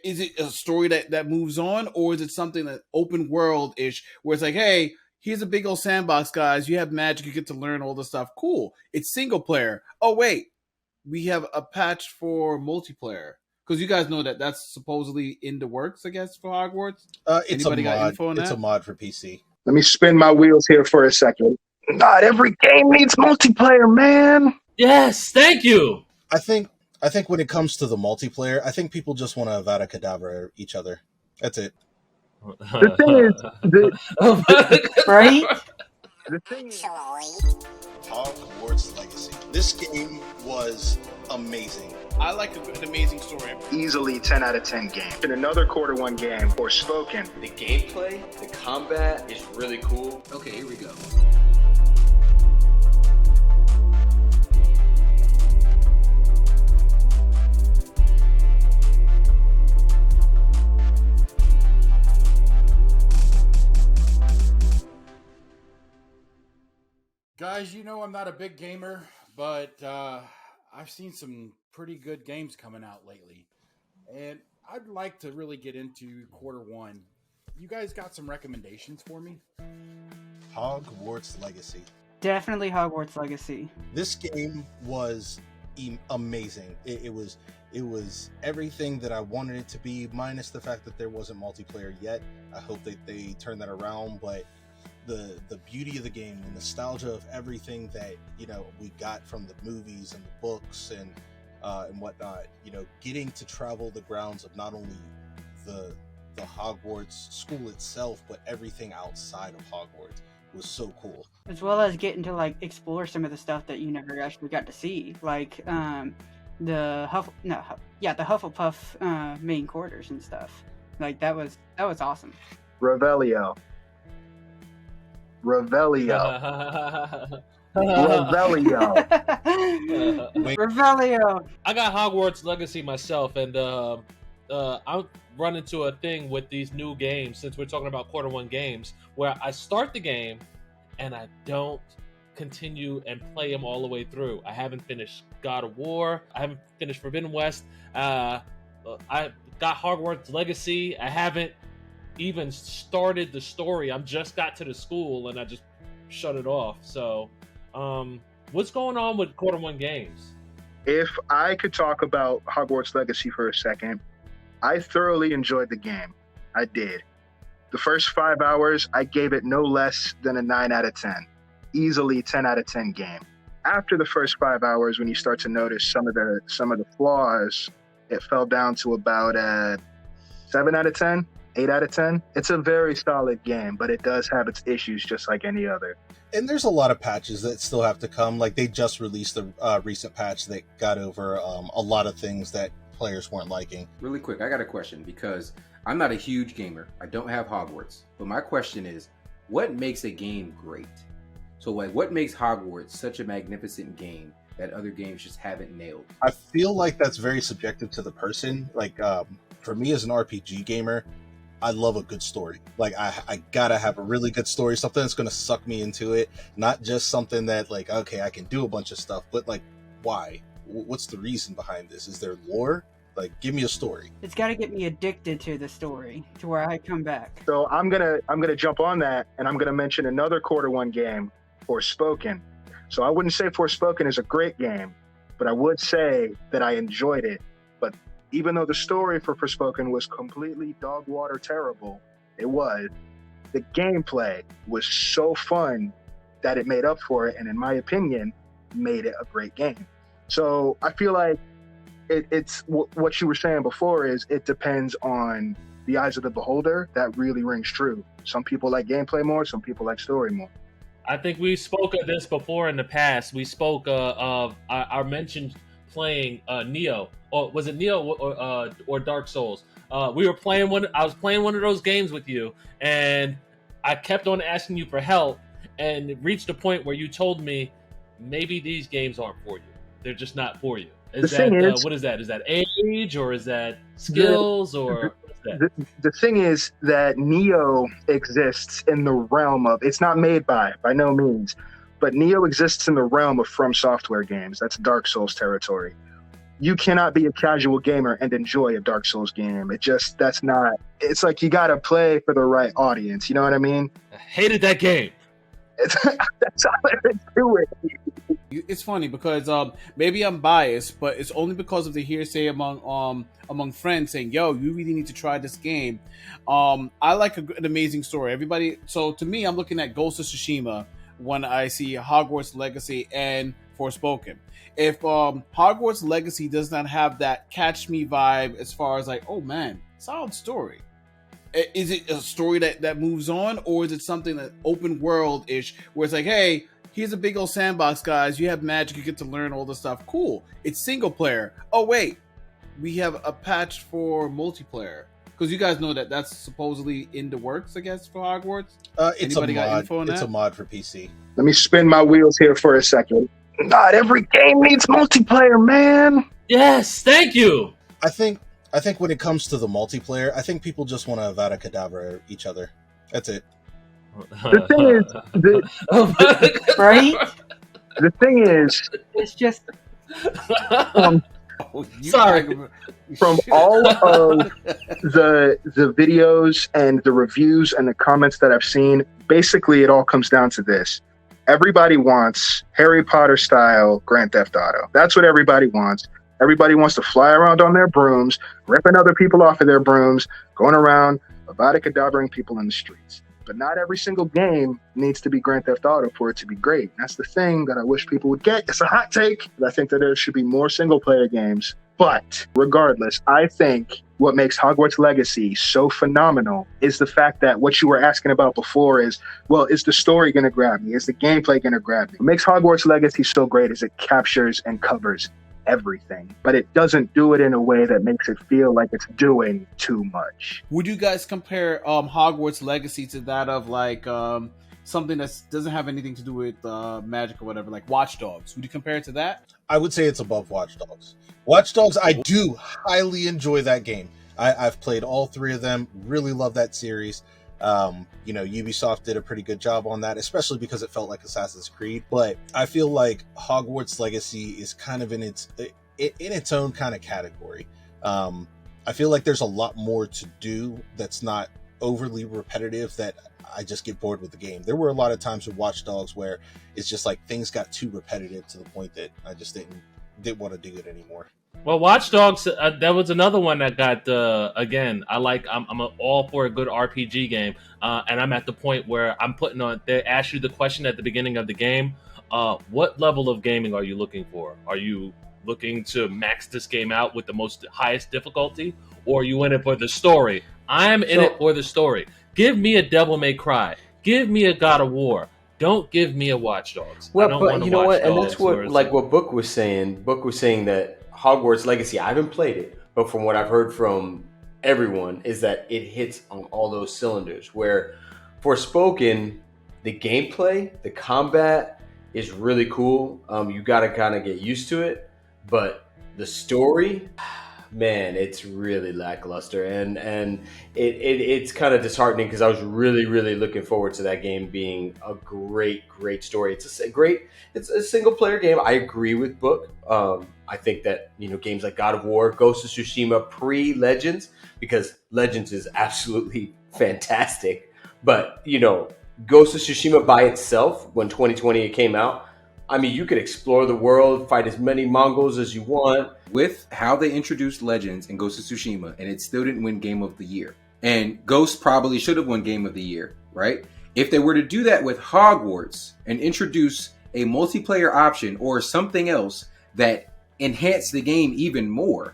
is it a story that moves on, or is it something that open world ish, where it's like, hey, here's a big old sandbox, guys. You have magic, you get to learn all this stuff. Cool. It's single player. Oh wait, we have a patch for multiplayer. Because you guys know that's supposedly in the works, I guess, for Hogwarts. It's Anybody a mod. got info on It's that? a mod for PC. Let me spin my wheels here for a second. Not every game needs multiplayer, man. Yes, thank you. I think when it comes to the multiplayer, I think people just want to Avada Kedavra each other. That's it. The thing is, Right? the thing is, Hogwarts Legacy. This game was amazing. I like an amazing story. easily 10 out of 10 game. In another quarter one game, Forspoken. The gameplay, the combat is really cool. Okay, here we go. Guys, you know I'm not a big gamer, but I've seen some pretty good games coming out lately. And I'd like to really get into quarter one. You guys got some recommendations for me? Hogwarts Legacy. Definitely Hogwarts Legacy. This game was amazing. It was everything that I wanted it to be, minus the fact that there wasn't multiplayer yet. I hope that they turn that around, but the beauty of the game, the nostalgia of everything that we got from the movies and the books and whatnot. Getting to travel the grounds of not only the Hogwarts school itself, but everything outside of Hogwarts was so cool. As well as getting to explore some of the stuff that you never actually got to see, like the Hufflepuff main quarters and stuff. Like that was awesome. Revelio. Revelio. I got Hogwarts Legacy myself, and I run into a thing with these new games, since we're talking about quarter one games, where I start the game and I don't continue and play them all the way through. I haven't finished God of War. I haven't finished Forbidden West. I got Hogwarts Legacy. I haven't even started the story. I just got to the school and I just shut it off. So what's going on with quarter one games? If I could talk about Hogwarts Legacy for a second, I thoroughly enjoyed the game. I did. The first 5 hours, I gave it no less than a 9 out of 10. Easily 10 out of 10 game. After the first 5 hours, when you start to notice some of the flaws, it fell down to about a 7 out of 10, 8 out of 10. It's a very solid game, but it does have its issues just like any other. And there's a lot of patches that still have to come. Like they just released a recent patch that got over a lot of things that players weren't liking. Really quick, I got a question, because I'm not a huge gamer. I don't have Hogwarts. But my question is, what makes a game great? So what makes Hogwarts such a magnificent game that other games just haven't nailed? I feel like that's very subjective to the person. Like for me as an RPG gamer, I love a good story. Like I gotta have a really good story, something that's gonna suck me into it, not just something that like, okay, I can do a bunch of stuff, but like, why? What's the reason behind this? Is there lore? Like, give me a story. It's got to get me addicted to the story to where I come back. So I'm gonna jump on that, and I'm gonna mention another quarter one game, Forspoken. So I wouldn't say Forspoken is a great game, but I would say that I enjoyed it. But even though the story for Forspoken was completely dog water terrible, the gameplay was so fun that it made up for it, and in my opinion, made it a great game. So I feel like it's what you were saying before is it depends on the eyes of the beholder. That really rings true. Some people like gameplay more, some people like story more. I think we spoke of this before in the past. We spoke of I mentioned playing Neo, or was it Neo or Dark Souls? We were playing one. I was playing one of those games with you, and I kept on asking you for help, and it reached a point where you told me maybe these games aren't for you. They're just not for you. What is that? Is that age, or is that skills, or what's that? The thing is that Neo exists in the realm of, it's not made by no means, but Neo exists in the realm of From Software games. That's Dark Souls territory. you cannot be a casual gamer and enjoy a Dark Souls game. That's not. It's like you got to play for the right audience. You know what I mean? I hated that game. That's all there is to it. It's funny because maybe I'm biased, but it's only because of the hearsay among friends saying, "Yo, you really need to try this game." I like an amazing story. Everybody, so to me, I'm looking at Ghost of Tsushima when I see Hogwarts Legacy and Forspoken. If Hogwarts Legacy does not have that catch me vibe, as far as like, oh man, solid story. Is it a story that moves on, or is it something that open world ish, where it's like, hey, here's a big old sandbox, guys. You have magic, you get to learn all this stuff. Cool. It's single player. Oh wait, we have a patch for multiplayer, because you guys know that's supposedly in the works, I guess, for Hogwarts. It's Anybody a got mod. info on It's that? a mod for PC. Let me spin my wheels here for a second. Not every game needs multiplayer, man. Yes, thank you. I think when it comes to the multiplayer, I think people just want to Avada Kedavra each other. That's it. The thing is, Right? the thing is, It's just Sorry. from all of the videos and the reviews and the comments that I've seen, basically it all comes down to this. Everybody wants Harry Potter style Grand Theft Auto. That's what everybody wants. Everybody wants to fly around on their brooms, ripping other people off of their brooms, going around, Avada Kedavraing people in the streets. But not every single game needs to be Grand Theft Auto for it to be great. That's the thing that I wish people would get. It's a hot take, but I think that there should be more single player games. But regardless, I think what makes Hogwarts Legacy so phenomenal is the fact that what you were asking about before is, well, is the story going to grab me? Is the gameplay going to grab me? What makes Hogwarts Legacy so great is it captures and covers everything, but it doesn't do it in a way that makes it feel like it's doing too much. Would you guys compare Hogwarts Legacy to that of like something that doesn't have anything to do with magic or whatever, like Watch Dogs? Would you compare it to that? I would say it's above Watch Dogs. Watch Dogs, I do highly enjoy that game. I've played all three of them. Really love that series. Ubisoft did a pretty good job on that, especially because it felt like Assassin's Creed. But I feel like Hogwarts Legacy is kind of in its own kind of category. I feel like there's a lot more to do that's not overly repetitive, that I just get bored with the game. There were a lot of times with Watch Dogs where it's just like things got too repetitive to the point that I just didn't want to do it anymore. Well, Watch Dogs, that was another one that got, again, I'm all for a good RPG game, and I'm at the point where I'm putting on, they ask you the question at the beginning of the game, what level of gaming are you looking for? Are you looking to max this game out with the highest difficulty, or are you in it for the story? I'm in it for the story. Give me a Devil May Cry. Give me a God of War. Don't give me a Watch Dogs. Well, but you know what? And that's what Book was saying. Book was saying that Hogwarts Legacy, I haven't played it, but from what I've heard from everyone is that it hits on all those cylinders. Where Forspoken, the gameplay, the combat is really cool. You got to kind of get used to it, but the story, man, it's really lackluster, and it's kind of disheartening because I was really looking forward to that game being a great story. It's a single player game. I agree with Book. I think that games like God of War, Ghost of Tsushima, pre-Legends, because Legends is absolutely fantastic, but Ghost of Tsushima by itself, when 2020 it came out, I mean, you could explore the world, fight as many Mongols as you want. With how they introduced Legends and Ghost of Tsushima, and it still didn't win Game of the Year. And Ghost probably should have won Game of the Year, right? If they were to do that with Hogwarts and introduce a multiplayer option or something else that enhanced the game even more,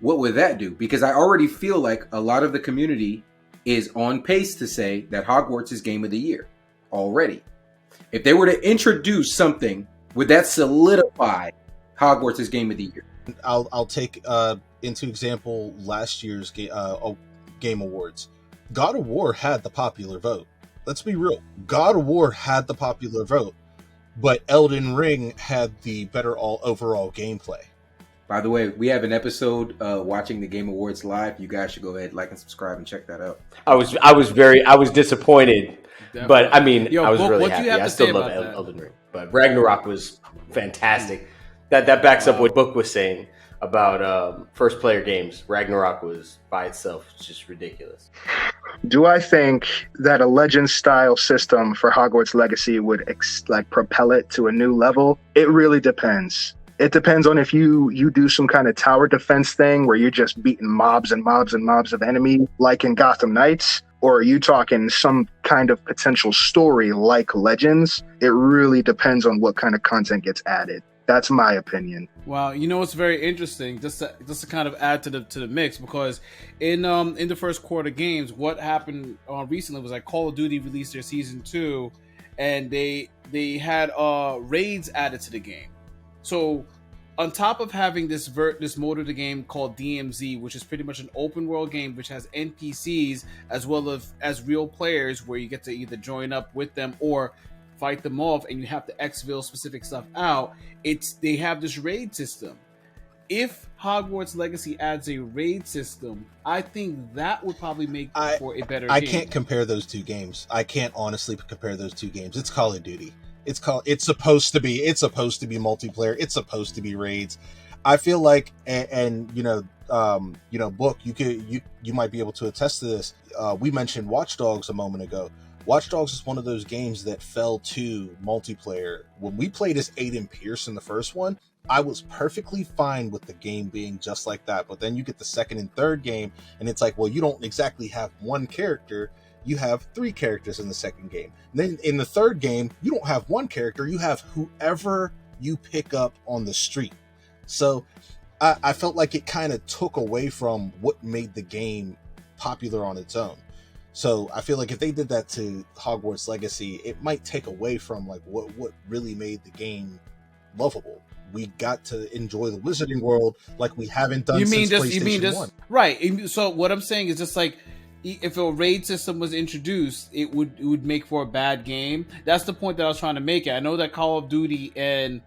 what would that do? Because I already feel like a lot of the community is on pace to say that Hogwarts is Game of the Year already. If they were to introduce something, would that solidify Hogwarts as Game of the Year? I'll take into example last year's Game Awards. God of War had the popular vote. Let's be real. God of War had the popular vote, but Elden Ring had the better overall gameplay. By the way, we have an episode watching the Game Awards live. You guys should go ahead, like and subscribe, and check that out. I was disappointed, Definitely. but I mean, Yo, I was Book, really what do happy. you have I to still say love about that? Elden Ring, but Ragnarok was fantastic. That backs up what Book was saying. about first player games. Ragnarok was by itself just ridiculous. Do I think that a Legends style system for Hogwarts Legacy would propel it to a new level? It really depends. It depends on if you do some kind of tower defense thing where you're just beating mobs and mobs and mobs of enemy like in Gotham Knights, or are you talking some kind of potential story like Legends? It really depends on what kind of content gets added. That's my opinion. Well, you know what's very interesting, just to kind of add to the mix, because in the first quarter games, what happened recently was like Call of Duty released their season 2, and they had raids added to the game. So on top of having this mode of the game called DMZ, which is pretty much an open world game which has NPCs as well as real players where you get to either join up with them or fight them off, and you have to exfil specific stuff out. They have this raid system. If Hogwarts Legacy adds a raid system, I think that would probably make for a better game. I can't compare those two games. I can't honestly compare those two games. It's Call of Duty. It's supposed to be multiplayer. It's supposed to be raids. I feel like, and Book, you might be able to attest to this. We mentioned Watch Dogs a moment ago. Watch Dogs is one of those games that fell to multiplayer. When we played as Aiden Pierce in the first one, I was perfectly fine with the game being just like that. But then you get the second and third game, and it's like, well, you don't exactly have one character. You have 3 characters in the second game. And then in the third game, you don't have one character. You have whoever you pick up on the street. So I felt like it kind of took away from what made the game popular on its own. So I feel like if they did that to Hogwarts Legacy, it might take away from like what really made the game lovable. We got to enjoy the Wizarding World like we haven't done since PlayStation 1. Right. So what I'm saying is just like, if a raid system was introduced, it would make for a bad game. That's the point that I was trying to make. I know that Call of Duty and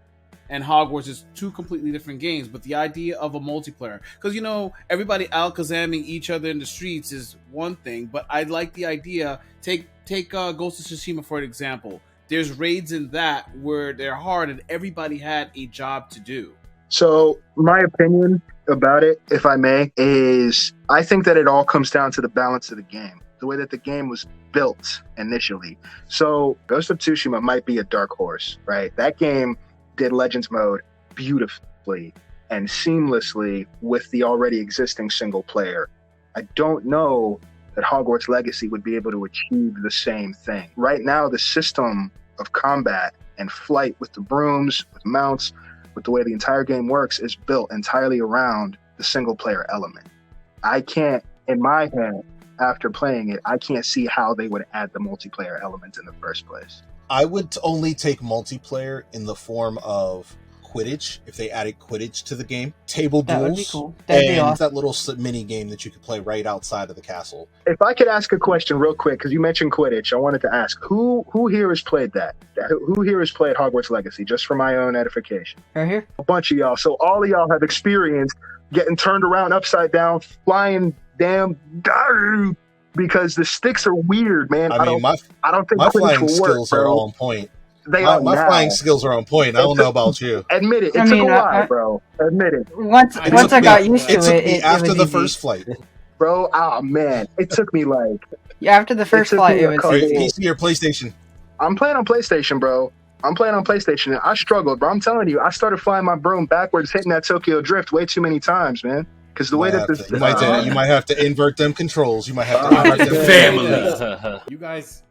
Hogwarts is 2 completely different games, but the idea of a multiplayer, because everybody alakazaming each other in the streets is one thing, but I like the idea. Take Ghost of Tsushima for an example. There's raids in that where they're hard and everybody had a job to do. So my opinion about it, if I may, is I think that it all comes down to the balance of the game, the way that the game was built initially. So Ghost of Tsushima might be a dark horse, right? That game did Legends mode beautifully and seamlessly with the already existing single player. I don't know that Hogwarts Legacy would be able to achieve the same thing. Right now, the system of combat and flight with the brooms, with mounts, with the way the entire game works is built entirely around the single player element. I can't, in my head, after playing it, I can't see how they would add the multiplayer element in the first place. I would only take multiplayer in the form of Quidditch, if they added Quidditch to the game, table That would be duels, cool. That'd be and awesome. that little mini game that you could play right outside of the castle. If I could ask a question real quick, because you mentioned Quidditch, I wanted to ask, who here has played that? Who here has played Hogwarts Legacy, just for my own edification? Right here. A bunch of y'all. So all of y'all have experienced getting turned around upside down, flying damn, because the sticks are weird, man. I don't think my my flying will skills work, are bro. on point. They My are now. flying skills are on point. I don't know about you. Admit it. It I took mean, a while, bro. Admit it. Once I I got used to It took it, me it after was the easy. first flight. Bro, oh man. It took me like, Yeah, after the first took flight, me it a was couple- easy. PC or PlayStation? I'm playing on PlayStation, bro. I'm playing on PlayStation. And I struggled, bro. I'm telling you, I started flying my broom backwards, hitting that Tokyo Drift way too many times, man. Because the way that this... You might have to invert them controls. You might have to Oh, invert them yeah. family. You guys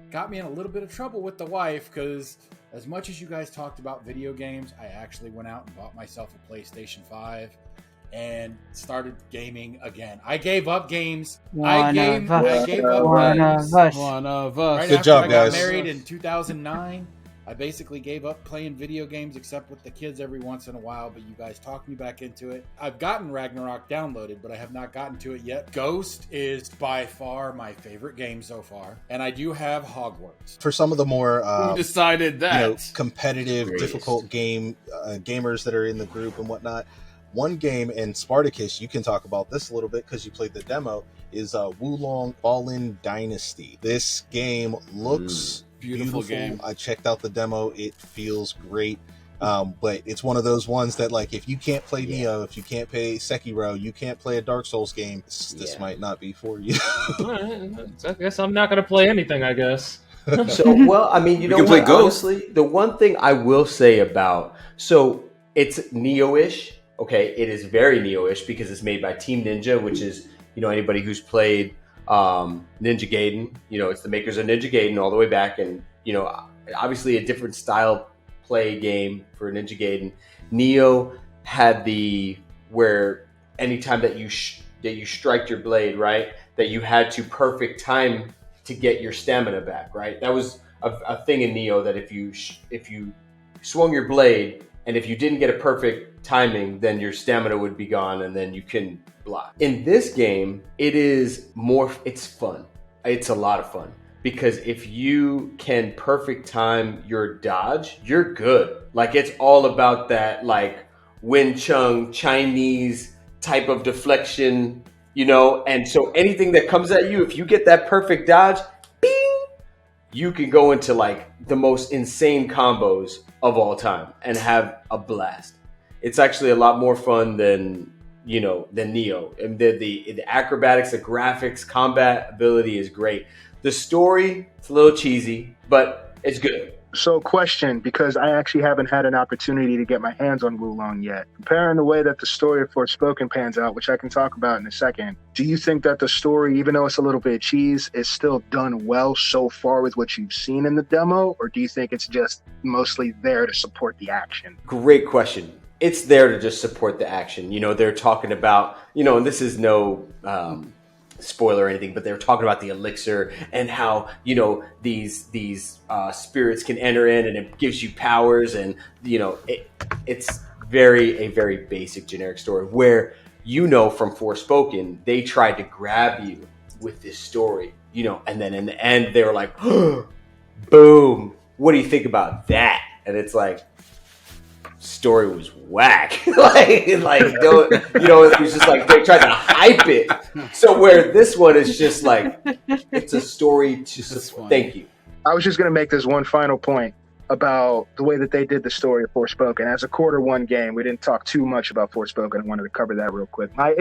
got me in a little bit of trouble with the wife because as much as you guys talked about video games, I actually went out and bought myself a PlayStation 5 and started gaming again. I gave up games. I gave up One games. of us. One of us. Right Good after job, I got guys. married in 2009, I basically gave up playing video games except with the kids every once in a while, but you guys talked me back into it. I've gotten Ragnarok downloaded, but I have not gotten to it yet. Ghost is by far my favorite game so far, and I do have Hogwarts. For some of the more Who decided that? competitive, Greatest. difficult gamers that are in the group and whatnot, one game, and Spartacus, you can talk about this a little bit because you played the demo, is Wulong Fallen Dynasty. This game looks Beautiful game. I checked out the demo. It feels great. But it's one of those ones that, like, if you can't play Yeah. Neo, if you can't play Sekiro, you can't play a Dark Souls game, this might not be for you. All right. I guess I'm not gonna play anything. I guess. So, well, I mean, you know can play what? Ghost. Honestly, the one thing I will say about, so it's Neo-ish. Okay, it is very Neo-ish because it's made by Team Ninja, which is, you know, anybody who's played Ninja Gaiden. You know, it's the makers of Ninja Gaiden all the way back, and you know, obviously a different style play game for Ninja Gaiden. Neo had the where anytime that you strike your blade, right, that you had to perfect time to get your stamina back, right? That was a thing in Neo, that if you swung your blade and if you didn't get a perfect timing, then your stamina would be gone and then you couldn't block. In this game, it's fun. It's a lot of fun because if you can perfect time your dodge, you're good. Like, it's all about that, like, Wing Chun Chinese type of deflection, you know, and so anything that comes at you, if you get that perfect dodge, bing, you can go into like the most insane combos of all time and have a blast. It's actually a lot more fun than Neo. And the acrobatics, the graphics, combat ability is great. The story, it's a little cheesy, but it's good. So, question, because I actually haven't had an opportunity to get my hands on Wulong yet. Comparing the way that the story of Forspoken pans out, which I can talk about in a second, do you think that the story, even though it's a little bit cheese, is still done well so far with what you've seen in the demo? Or do you think it's just mostly there to support the action? Great question. It's there to just support the action. You know, they're talking about, you know, and this is no spoiler or anything, but they're talking about the elixir and how, you know, these spirits can enter in and it gives you powers, and you know, it's a very basic generic story where, you know, from Forspoken they tried to grab you with this story, you know, and then in the end they were like, boom, what do you think about that? And it's like, story was whack. like don't, you know, it was just like they tried to hype it. So where this one is just like, it's a story to support. Thank you. I was just going to make this one final point about the way that they did the story of Forspoken. As a quarter one game, we didn't talk too much about Forspoken. I wanted to cover that real quick. My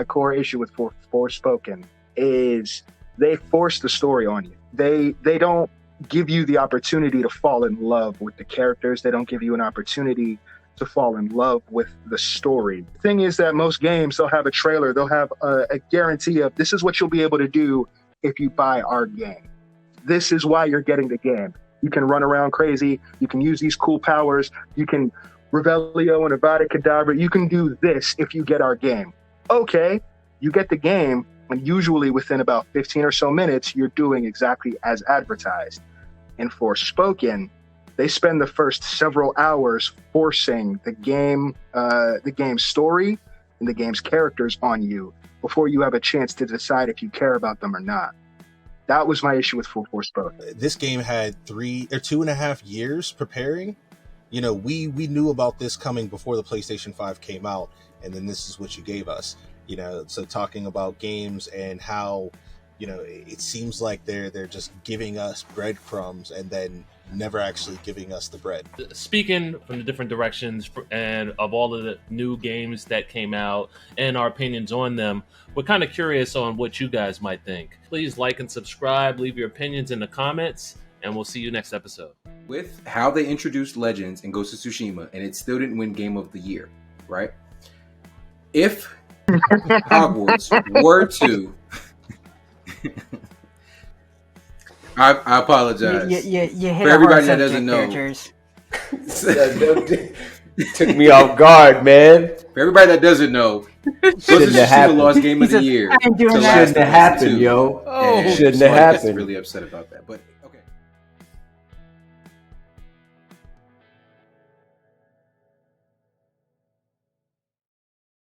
core issue with Forspoken is they force the story on you. They don't give you the opportunity to fall in love with the characters. They don't give you an opportunity to fall in love with the story. The thing is that most games, they'll have a trailer, they'll have a guarantee of, this is what you'll be able to do if you buy our game. This is why you're getting the game. You can run around crazy, you can use these cool powers, you can Revelio and Avada Kedavra, you can do this if you get our game. Okay, you get the game, and usually within about 15 or so minutes, you're doing exactly as advertised. In Forspoken, they spend the first several hours forcing the game's story and the game's characters on you before you have a chance to decide if you care about them or not. That was my issue with Forspoken. This game had 2.5 years preparing. You know, we knew about this coming before the PlayStation 5 came out, and then this is what you gave us. You know, so talking about games and how, you know, it seems like they're just giving us breadcrumbs and then never actually giving us the bread. Speaking from the different directions and of all of the new games that came out and our opinions on them, we're kind of curious on what you guys might think. Please like and subscribe, leave your opinions in the comments, and we'll see you next episode. With how they introduced Legends and Ghost of Tsushima, and it still didn't win Game of the Year, right? If Hogwarts were to... I apologize. You hit for everybody that doesn't know. Took me off guard, man. For everybody that doesn't know, Ghost of Tsushima lost Game of the Year. Shouldn't have happened, yo. Oh, shouldn't so have I guess happened. really upset about that, but